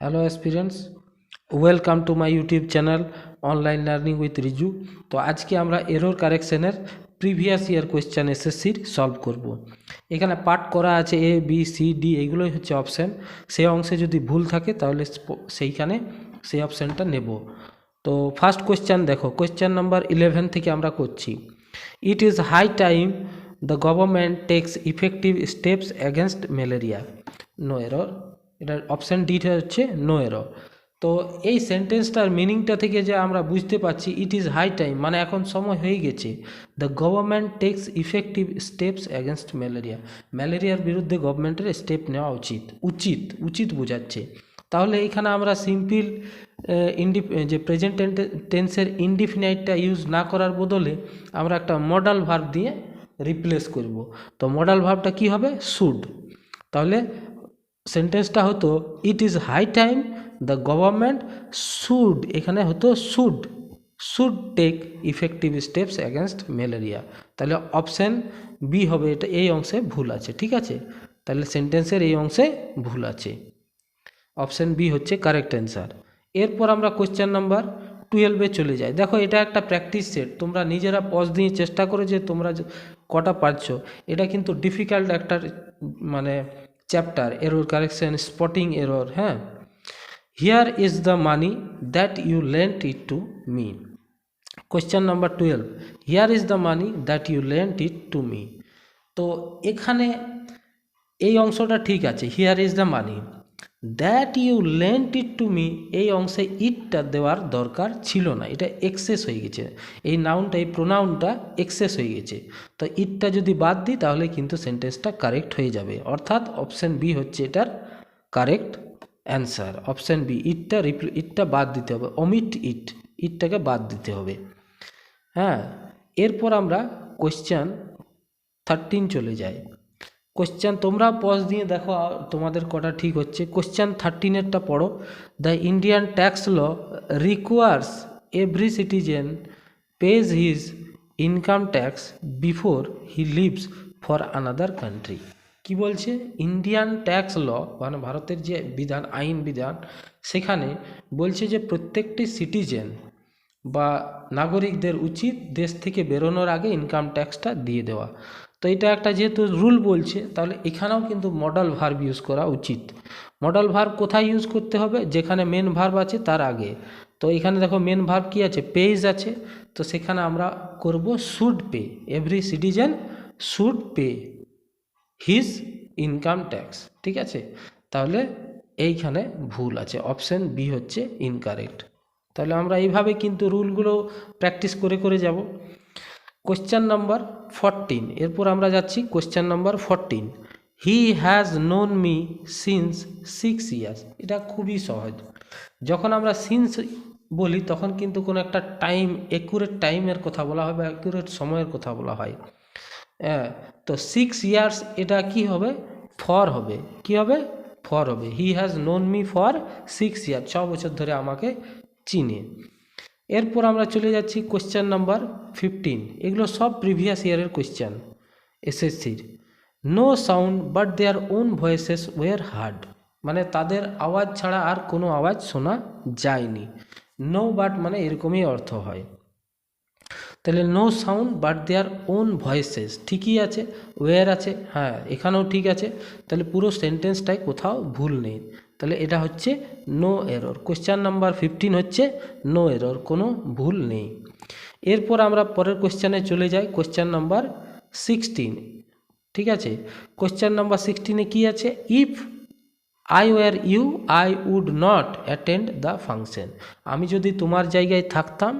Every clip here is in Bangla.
Hello aspirants, welcome to my YouTube channel online learning with Riju. তো আজকে আমরা এরর কারেকশনের প্রিভিয়াস ইয়ার কোয়েশ্চেন এসএসসির সলভ করব। এখানে পার্ট করা আছে এ বি সি ডি, এগুলোই হচ্ছে অপশান। সেই অংশে যদি ভুল থাকে তাহলে সেই অপশানটা নেব। তো ফার্স্ট কোয়েশ্চেন দেখো, কোয়েশ্চেন নাম্বার 11 থেকে আমরা করছি। It is high time the government takes effective steps against malaria. No error, এটার অপশান ডিটা হচ্ছে নো এরর। তো এই সেন্টেন্সটার মিনিংটা থেকে যে আমরা বুঝতে পারছি, ইট ইজ হাই টাইম মানে এখন সময় হয়ে গেছে, the government takes effective steps against malaria, ম্যালেরিয়ার বিরুদ্ধে গভর্নমেন্টের স্টেপ নেওয়া উচিত উচিত উচিত বোঝাচ্ছে। তাহলে এইখানে আমরা সিম্পল যে প্রেজেন্ট টেন্সের ইনডিফিনাইটটা ইউজ না করার বদলে আমরা একটা মডাল ভার্ব দিয়ে রিপ্লেস করব। তো মডাল ভার্বটা কি হবে? শুড। তাহলে সেন্টেন্সটা হতো it is high time the government should, এখানে হতো should take effective steps against malaria. তাহলে অপশান বি হবে, এটা এই অংশে ভুল আছে, ঠিক আছে? তাহলে সেন্টেন্সের এই অংশে ভুল আছে, অপশান বি হচ্ছে কারেক্ট অ্যান্সার। এরপর আমরা কোয়েশ্চেন নাম্বার 12-এ চলে যাই। দেখো, এটা একটা প্র্যাকটিস সেট, তোমরা নিজেরা পজ দিয়ে চেষ্টা করো যে তোমরা কটা পারছো। এটা কিন্তু ডিফিকাল্ট একটা মানে chapter, error correction, spotting error. হ্যাঁ, here is the money that you lent it to me. Question number 12, here is the money that you lent it to me. তো এখানে এই অংশটা ঠিক আছে, here is the money that you lent it to me, এই অংশে ইটটা দেওয়ার দরকার ছিল না, এটা এক্সেস হয়ে গেছে। এই নাউনটা, এই প্রোনাউনটা এক্সেস হয়ে গেছে। তো ইটটা যদি বাদ দিই তাহলে কিন্তু সেন্টেন্সটা কারেক্ট হয়ে যাবে, অর্থাৎ অপশান বি হচ্ছে এটার কারেক্ট অ্যান্সার। অপশান বি, ইটটা বাদ দিতে হবে, অমিট ইটটাকে বাদ দিতে হবে। হ্যাঁ, এরপর আমরা কোয়েশ্চেন 13 চলে যাই। কোশ্চেন তোমরা পজ দিয়ে দেখো তোমাদের কটা ঠিক হচ্ছে। কোশ্চেন 13-এরটা পড়ো। The Indian tax law requires every citizen pays his income tax before he leaves for another country. কি বলছে? ইন্ডিয়ান ট্যাক্স ল মানে ভারতের যে বিধান, আইন বিধান, সেখানে বলছে যে প্রত্যেকটি সিটিজেন বা নাগরিকদের উচিত দেশ থেকে বেরোনোর আগে ইনকাম ট্যাক্সটা দিয়ে দেওয়া। তো এটা একটা যেহেতু রুল বলছে, তাহলে এখানেও কিন্তু মডাল ভার্ব ইউজ করা উচিত। মডাল ভার্ব কোথায় ইউজ করতে হবে? যেখানে মেন ভার্ব আছে তার আগে। তো এখানে দেখো মেন ভার্ব কি আছে? পেজ আছে। তো সেখানে আমরা করব should pay, every citizen should pay his income tax, ঠিক আছে? তাহলে এইখানে ভুল আছে, অপশান বি হচ্ছে ইনকারেক্ট। তাহলে আমরা এইভাবে কিন্তু রুলগুলো প্র্যাকটিস করে করে যাব। কোশ্চেন নাম্বার 14, এরপর আমরা যাচ্ছি question number 14। He has known me since 6 years. এটা খুবই সহজ। যখন আমরা সিন্স বলি তখন কিন্তু কোনো একটা টাইম, অ্যাকুরেট টাইমের কথা বলা হয় বা অ্যাকুরেট সময়ের কথা বলা হয়। হ্যাঁ, তো 6 ইয়ার্স এটা কি হবে? ফর হবে। কি হবে? ফর হবে। He has known me for 6 years, 6 বছর ধরে আমাকে চিনে। এরপর আমরা চলে যাচ্ছি কোশ্চেন নাম্বার 15। এগুলো সব প্রিভিয়াস ইয়ারের কোশ্চেন এসএসসির। No sound but their own voices were heard, মানে তাদের আওয়াজ ছাড়া আর কোনো আওয়াজ শোনা যায়নি। নো বাট মানে এরকমই অর্থ হয়। তাহলে no sound but their own voices ঠিকই আছে, ওয়ার আছে, হ্যাঁ এখানেও ঠিক আছে। তাহলে পুরো সেন্টেন্সটাই কোথাও ভুল নেই। তাহলে এটা হচ্ছে নো এরর। কোশ্চেন নাম্বার 15 হচ্ছে নো এরর, কোনো ভুল নেই। এরপর আমরা পরের কোশ্চেনে চলে যাই, কোশ্চেন নাম্বার 16, ঠিক আছে? কোশ্চেন নাম্বার 16-এ কী আছে? If I were you I would not attend the function. আমি যদি তোমার জায়গায় থাকতাম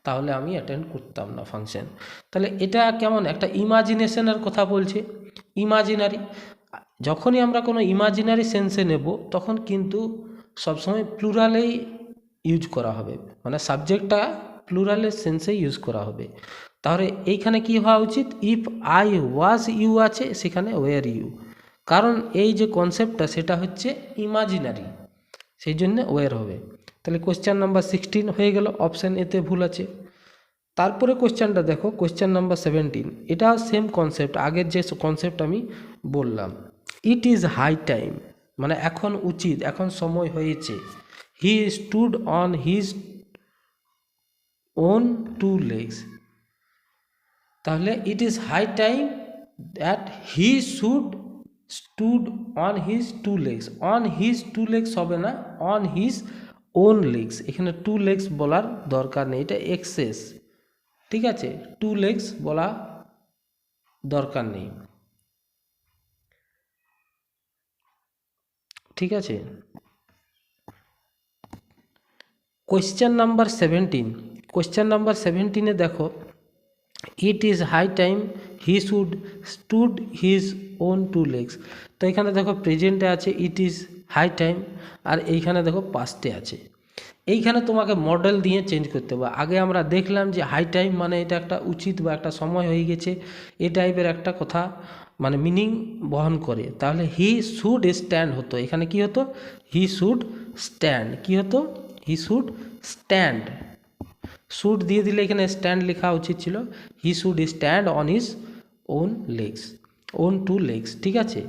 তাহলে আমি অ্যাটেন্ড করতাম না ফাংশন। তাহলে এটা কেমন একটা ইমাজিনেশনের কথা বলছে, ইমাজিনারি। যখনই আমরা কোনো ইমাজিনারি সেন্সে নেব তখন কিন্তু সবসময় প্লুরালেই ইউজ করা হবে, মানে সাবজেক্টটা প্লুরালের সেন্সে ইউজ করা হবে। তাহলে এইখানে কি হওয়া উচিত? ইফ আই ওয়াজ ইউ আছে, সেখানে ওয়ার ইউ, কারণ এই যে কনসেপ্টটা সেটা হচ্ছে ইমাজিনারি, সেই জন্য ওয়ার হবে। তাহলে কোশ্চেন নাম্বার 16 হয়ে গেল, অপশান এতে ভুল আছে। তারপরে কোশ্চেনটা দেখো, কোশ্চেন নাম্বার 17। এটা সেম কনসেপ্ট, আগের যে কনসেপ্ট আমি বললাম। ইট ইজ হাই টাইম মানে এখন উচিত, এখন সময় হয়েছে। He stood on his own two legs, তাহলে it is high time that he should stood on his two legs. On his two legs হবে না, অন হিজ ওন লেগস। এখানে টু লেগস বলার দরকার নেই, এটা এক্সেস, ঠিক আছে, টু লেগস বলা দরকার নেই, ঠিক আছে। কোয়েশ্চেন নাম্বার 17, কোয়েশ্চেন নাম্বার 17-এ দেখো, it is high time he should stood his own two legs. তো এখানে দেখো প্রেজেন্টে আছে ইট ইজ হাই টাইম, আর এইখানে দেখো পাস্টে আছে। এইখানে তোমাকে মডেল দিয়ে চেঞ্জ করতে হবে। আগে আমরা দেখলাম যে হাই টাইম মানে এটা একটা উচিত বা একটা সময় হয়ে গেছে, এই টাইপের একটা কথা মানে মিনিং বহন করে। তাহলে হি শুড স্ট্যান্ড হতো, এখানে কি হতো, হি শুড স্ট্যান্ড, কি হতো, হি শুড স্ট্যান্ড। শুড দিয়ে দিলে এখানে স্ট্যান্ড লেখা উচিত ছিল, he should stand on his own legs, own two legs, ঠিক আছে।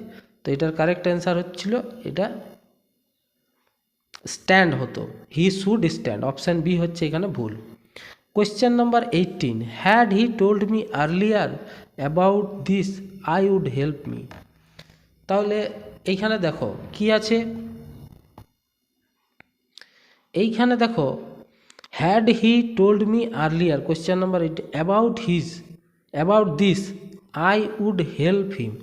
তো এটার কারেক্ট অ্যান্সার হচ্ছিল এটা স্ট্যান্ড হতো, he should stand, option B হচ্ছে এখানে ভুল। Question number 18, had he told me earlier about this I would help me. তাহলে এইখানে দেখো কি আছে, এইখানে দেখো had he told me earlier, question number 18, about this I would help him.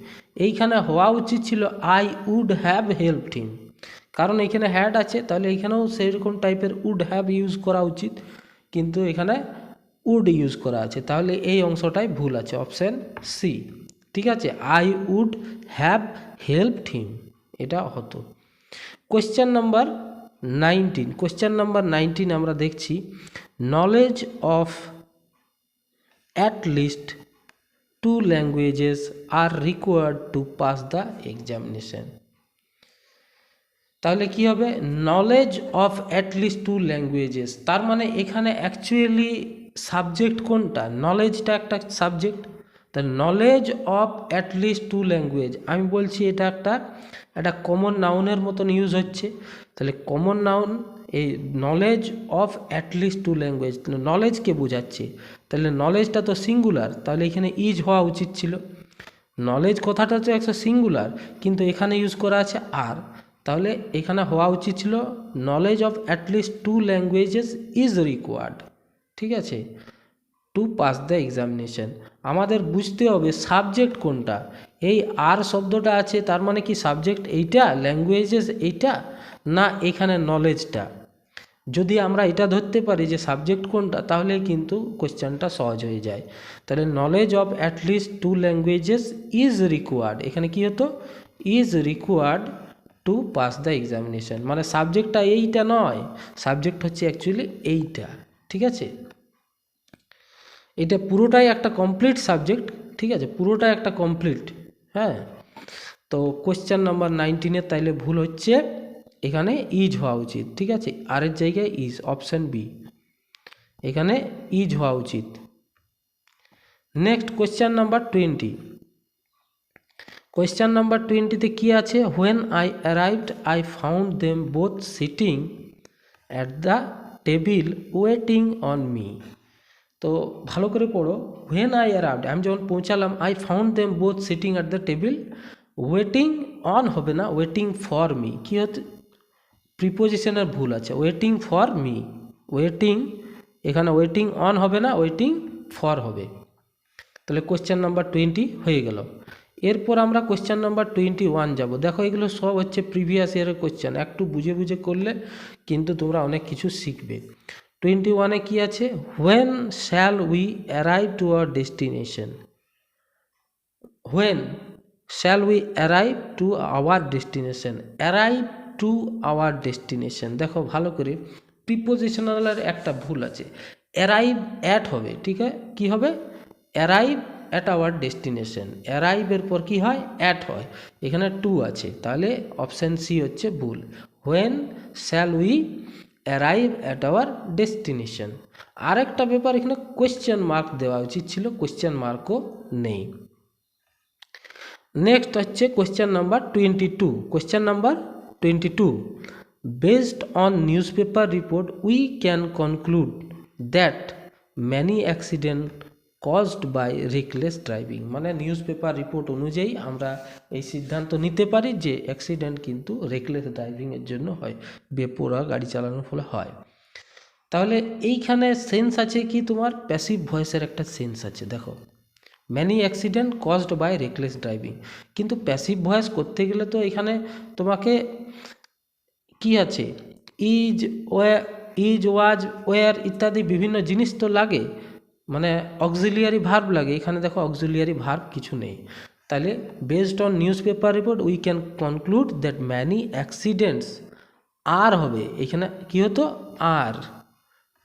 এইখানে হওয়া উচিত ছিল I would have helped him, কারণ এখানে হ্যাড আছে, তাহলে এইখানেও সেইরকম টাইপের উড হ্যাভ ইউজ করা উচিত, কিন্তু এখানে উড ইউজ করা আছে, তাহলে এই অংশটাই ভুল আছে, অপশান সি, ঠিক আছে, I would have helped him এটা হতো। কোয়েশ্চেন নাম্বার 19, কোয়েশ্চেন নাম্বার 19 আমরা দেখছি, knowledge of at least 2 languages are required to pass the examination. তাহলে কি হবে, knowledge of at least 2 languages, তার মানে এখানে অ্যাকচুয়ালি সাবজেক্ট কোনটা, নলেজটা একটা সাবজেক্ট, তা knowledge of at least 2 language, আমি বলছি এটা একটা কমন নাউনের মতন ইউজ হচ্ছে। তাহলে কমন নাউন, এই knowledge of at least 2 language, নলেজকে বোঝাচ্ছে, তাহলে নলেজটা তো সিঙ্গুলার, তাহলে এখানে ইজ হওয়া উচিত ছিল। নলেজ কথাটা তো একটা সিঙ্গুলার, কিন্তু এখানে ইউজ করা আছে আর, তাহলে এখানে হওয়া উচিত ছিল knowledge of at least 2 languages is required, ঠিক আছে, টু পাস দ্য এক্সামিনেশন। আমাদের বুঝতে হবে সাবজেক্ট কোনটা, এই আর শব্দটা আছে, তার মানে কি সাবজেক্ট এইটা, ল্যাঙ্গুয়েজেস এইটা, না এখানে নলেজটা। যদি আমরা এটা ধরতে পারি যে সাবজেক্ট কোনটা, তাহলে কিন্তু কোশ্চেনটা সহজ হয়ে যায়। তাহলে knowledge of at least 2 languages is required, এখানে কি হতো, is required to pass the examination, মানে সাবজেক্টটা এইটা নয়, সাবজেক্ট হচ্ছে অ্যাকচুয়ালি এইটা, ঠিক আছে। এটা পুরোটাই একটা কমপ্লিট সাবজেক্ট, ঠিক আছে, পুরোটাই একটা কমপ্লিট, হ্যাঁ। তো কোয়েশ্চেন নাম্বার 19-এর তাইলে ভুল হচ্ছে, এখানে ইজ হওয়া উচিত, ঠিক আছে, আর এর জায়গায় ইজ, অপশান বি, এখানে ইজ হওয়া উচিত। Next question number 20, question number 20-তে কি আছে, when I arrived I found them both sitting at the table waiting on me. তো ভালো করে পড়ো, হোয়েন আই অ্যারাইভড, আমি যখন পৌঁছালাম, I found them both sitting at the table, waiting on হবে না, ওয়েটিং ফর মি, কী হচ্ছে, প্রিপোজিশনের ভুল আছে, ওয়েটিং ফর মি, ওয়েটিং, এখানে ওয়েটিং অন হবে না, ওয়েটিং ফর হবে। তাহলে কোয়েশ্চেন নাম্বার 20 হয়ে গেল। এরপর আমরা কোয়েশ্চেন নাম্বার 21 যাব। দেখো এগুলো সব হচ্ছে প্রিভিয়াস ইয়ারের কোয়েশ্চেন, একটু বুঝে বুঝে করলে কিন্তু তোমরা অনেক কিছু শিখবে। 21-এ কি আছে, when shall we arrive to our destination, when shall we arrive to our destination, arrive to our destination, দেখো ভালো করে, প্রিপোজিশনালের একটা ভুল আছে, অ্যারাইভ অ্যাট হবে, ঠিক আছে, কী হবে, অ্যারাইভ অ্যাট আওয়ার ডেস্টিনেশন, অ্যারাইভের পর কি হয়, অ্যাট হয়, এখানে টু আছে, তাহলে অপশান সি হচ্ছে ভুল, when shall we arrive at our destination. আরেকটা ব্যাপার, এখানে কোয়েশ্চেন মার্ক দেওয়া উচিত ছিল, কোয়েশ্চেন মার্কও নেই। নেক্সট হচ্ছে question number 22, question number 22. Based on newspaper report, we can conclude that many accident caused by reckless driving. মানে নিউজপেপার রিপোর্ট অনুযায়ী আমরা এই সিদ্ধান্ত নিতে পারি যে অ্যাক্সিডেন্ট কিন্তু রেকলেস ড্রাইভিংয়ের জন্য হয়, বেপরোয়া গাড়ি চালানোর ফলে হয়। তাহলে এইখানে সেন্স আছে কি, তোমার প্যাসিভ ভয়েসের একটা সেন্স আছে। দেখো, many accident caused by reckless driving, কিন্তু প্যাসিভ ভয়েস করতে গেলে তো এখানে তোমাকে কি আছে, ইজ, ওয়াজ, ওয়ার ইত্যাদি বিভিন্ন জিনিস তো লাগে, মানে অক্সিলিয়ারি ভার্ব লাগে। এখানে দেখো অক্সিলিয়ারি ভার্ব কিছু নেই। তাহলে based on newspaper report we can conclude that many accidents are হবে, এখানে কি হতো আর,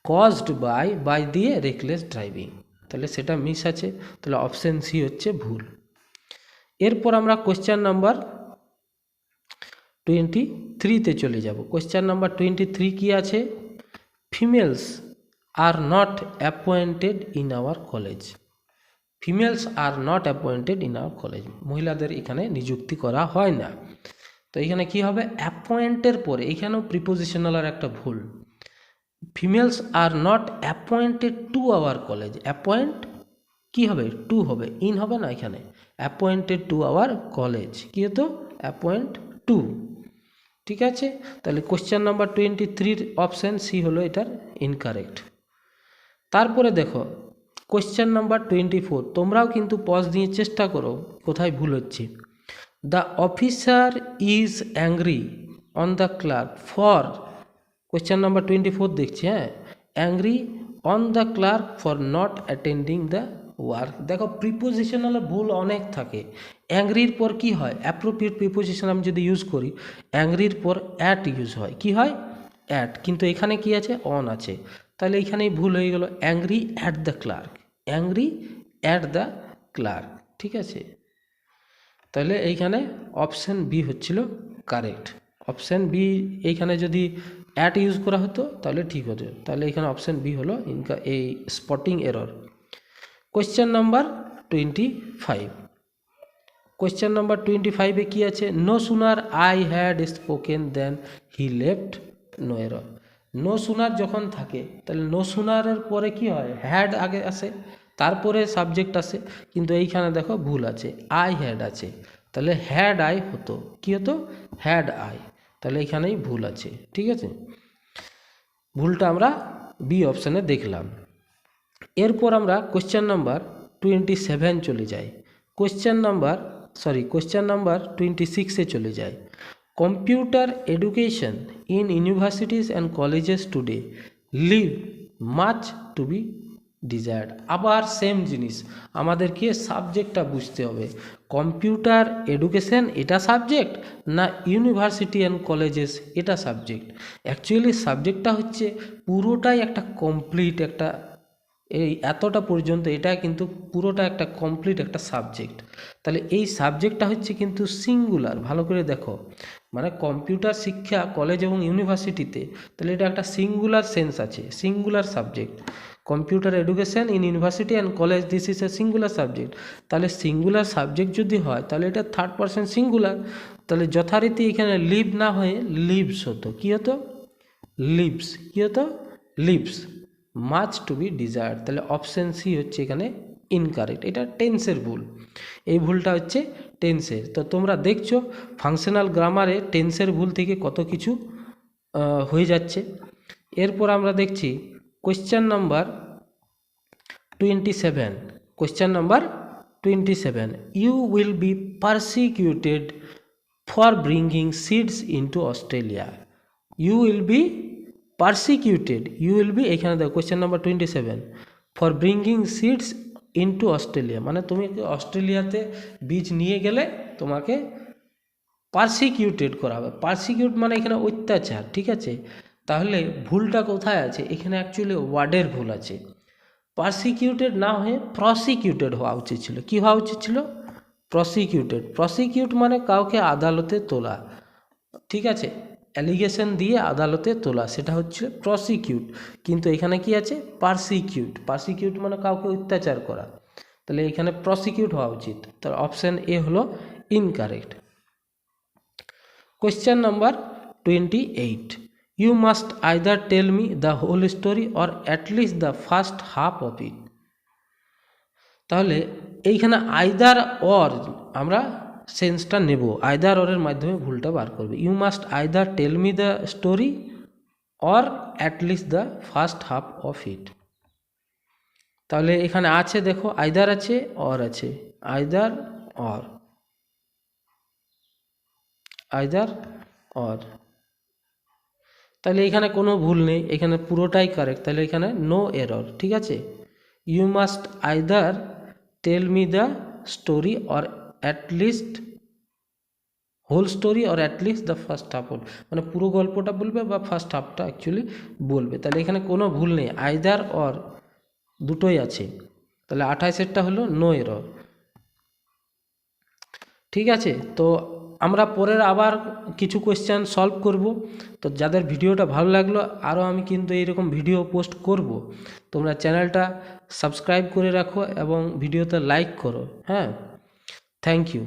কজড বাই দিয়ে রেকলেস ড্রাইভিং, তাহলে সেটা মিস আছে, তাহলে অপশন সি হচ্ছে ভুল। এরপর আমরা কোয়েশ্চেন নাম্বার 23-তে চলে যাব। কোয়েশ্চেন নাম্বার 23 কি আছে, females are not appointed in our college. Females are not appointed in our college, মহিলাদের এখানে নিযুক্তি করা হয় না। তো এখানে কি হবে, অ্যাপয়েন্টের পরে এখানেও প্রিপোজিশনালের একটা ভুল। Females are not appointed to our college, appoint কি হবে, টু হবে, ইন হবে না, এখানে অ্যাপয়েন্টেড টু আওয়ার কলেজ কি হতো, অ্যাপয়েন্ট টু। ঠিক আছে, তাহলে কোশ্চেন নাম্বার 23 অপশান সি হলো এটার ইনকারেক্ট। তারপরে দেখো কোশ্চেন নাম্বার 24, তোমরাও কিন্তু পজ দিয়ে চেষ্টা করো কোথায় ভুল হচ্ছে। The officer is angry on the clerk for, question number 24 দেখছি, হ্যাঁ, angry on the clerk for not attending the work. দেখো প্রিপোজিশনালে ভুল অনেক থাকে। অ্যাংরির পর কি হয়, অ্যাপ্রোপ্রিয়েট প্রিপোজিশন আমি যদি ইউজ করি, অ্যাংরির পর অ্যাট ইউজ হয়, কি হয়, অ্যাট, কিন্তু এখানে কি আছে, অন আছে, তাহলে এখানেই ভুল হয়ে গেল, angry at the clerk, angry at the clerk. ঠিক আছে, তাহলে এইখানে অপশান বি হচ্ছিল কারেক্ট। অপশান বি, এইখানে যদি অ্যাট ইউজ করা হতো তাহলে ঠিক হতো, তাহলে এখানে অপশান বি হলো এই spotting error. Question number 25, question number 25-এ কী আছে, no sooner I had spoken then he left, no error. No sooner যখন থাকে তাহলে নো সুনারের পরে কি হয়, হ্যাড আগে আসে, তারপরে সাবজেক্ট আসে, কিন্তু এইখানে দেখো ভুল আছে, আই হ্যাড আছে, তাহলে হ্যাড আই হতো, কি হতো, হ্যাড আই, তাহলে এখানেই ভুল আছে। ঠিক আছে, ভুলটা আমরা বি অপশানে দেখলাম। এরপর আমরা কোশ্চেন নাম্বার 27 চলে যাই, কোশ্চেন নাম্বার 26-এ চলে যায়। Computer education in universities and colleges today leave much to be desired. আবার সেম জিনিস, আমাদেরকে সাবজেক্টটা বুঝতে হবে, কম্পিউটার এডুকেশন এটা সাবজেক্ট না ইউনিভার্সিটি অ্যান্ড কলেজেস এটা সাবজেক্ট। অ্যাকচুয়ালি সাবজেক্টটা হচ্ছে পুরোটাই একটা কমপ্লিট, একটা এই এতটা পর্যন্ত এটা কিন্তু পুরোটা একটা কমপ্লিট একটা সাবজেক্ট। তাহলে এই সাবজেক্টটা হচ্ছে কিন্তু সিঙ্গুলার, ভালো করে দেখো, মানে কম্পিউটার শিক্ষা কলেজ এবং ইউনিভার্সিটিতে, তাহলে এটা একটা সিঙ্গুলার সেন্স আছে, singular subject. Computer education in university and college this is a singular subject. তাহলে সিঙ্গুলার সাবজেক্ট যদি হয় তাহলে এটা থার্ড পারসন সিঙ্গুলার, তাহলে যথারীতি এখানে লিভ না হয়ে লিভস হতো, কী হতো, লিভস, কী হতো, leaves, much to be desired. তাহলে অপশান সি হচ্ছে এখানে ইনকারেক্ট, এটা টেন্সের ভুল, এই ভুলটা হচ্ছে টেন্সের। তো তোমরা দেখছো ফাংশনাল গ্রামারে টেন্সের ভুল থেকে কত কিছু হয়ে যাচ্ছে। এরপর আমরা দেখছি question number 27, question number 27, you will be persecuted for bringing seeds into Australia. You will be persecuted, you will be, এখানে দেখো question number 27, for bringing seeds into Australia, মানে তুমি অস্ট্রেলিয়াতে বীজ নিয়ে গেলে তোমাকে পারসিকিউটেড করা হবে। পারসিকিউট মানে এখানে অত্যাচার, ঠিক আছে, তাহলে ভুলটা কোথায় আছে, এখানে অ্যাকচুয়ালি ওয়ার্ডের ভুল আছে। পারসিকিউটেড না হয়ে প্রসিকিউটেড হওয়া উচিত ছিল, কি হওয়া উচিত ছিল, প্রসিকিউটেড। প্রসিকিউট মানে কাউকে আদালতে তোলা, ঠিক আছে, অ্যালিগেশন দিয়ে আদালতে তোলা, সেটা হচ্ছে প্রসিকিউট, কিন্তু এখানে কি আছে, পারসিকিউট। পারসিকিউট মানে কাউকে অত্যাচার করা, তাহলে এখানে প্রসিকিউট হওয়া উচিত, তার অপশান এ হলো incorrect. Question number 28, you must either tell me the whole story or at least the first half of it. তাহলে এইখানে আইদার অর আমরা সেন্সটা নেব, আইদার অরের মাধ্যমে ভুলটা বার করবে। You must either tell me the story or at least the first half of it. তাহলে এখানে আছে দেখো আইদার আছে অর আছে, আইদার অর, আইদার অর। তাহলে এখানে কোনো ভুল নেই, এখানে পুরোটাই কারেক্ট, তাহলে এখানে নো এরর, ঠিক আছে। You must either tell me the story or at least whole story or at least the first half, মানে পুরো গল্পটা বলবে বা ফার্স্ট হাফটা অ্যাকচুয়ালি বলবে। তাহলে এখানে কোনো ভুল নেই, আইদার অর দুটোই আছে। তাহলে 28এরটা হলো নো এরর, ঠিক আছে। তো আমরা পরের আবার কিছু কোয়েশ্চেন সলভ করব। তো যাদের ভিডিওটা ভালো লাগলো, আরও আমি কিন্তু এইরকম ভিডিও পোস্ট করব, তোমরা চ্যানেলটা সাবস্ক্রাইব করে রাখো এবং ভিডিওতে লাইক করো, হ্যাঁ। Thank you.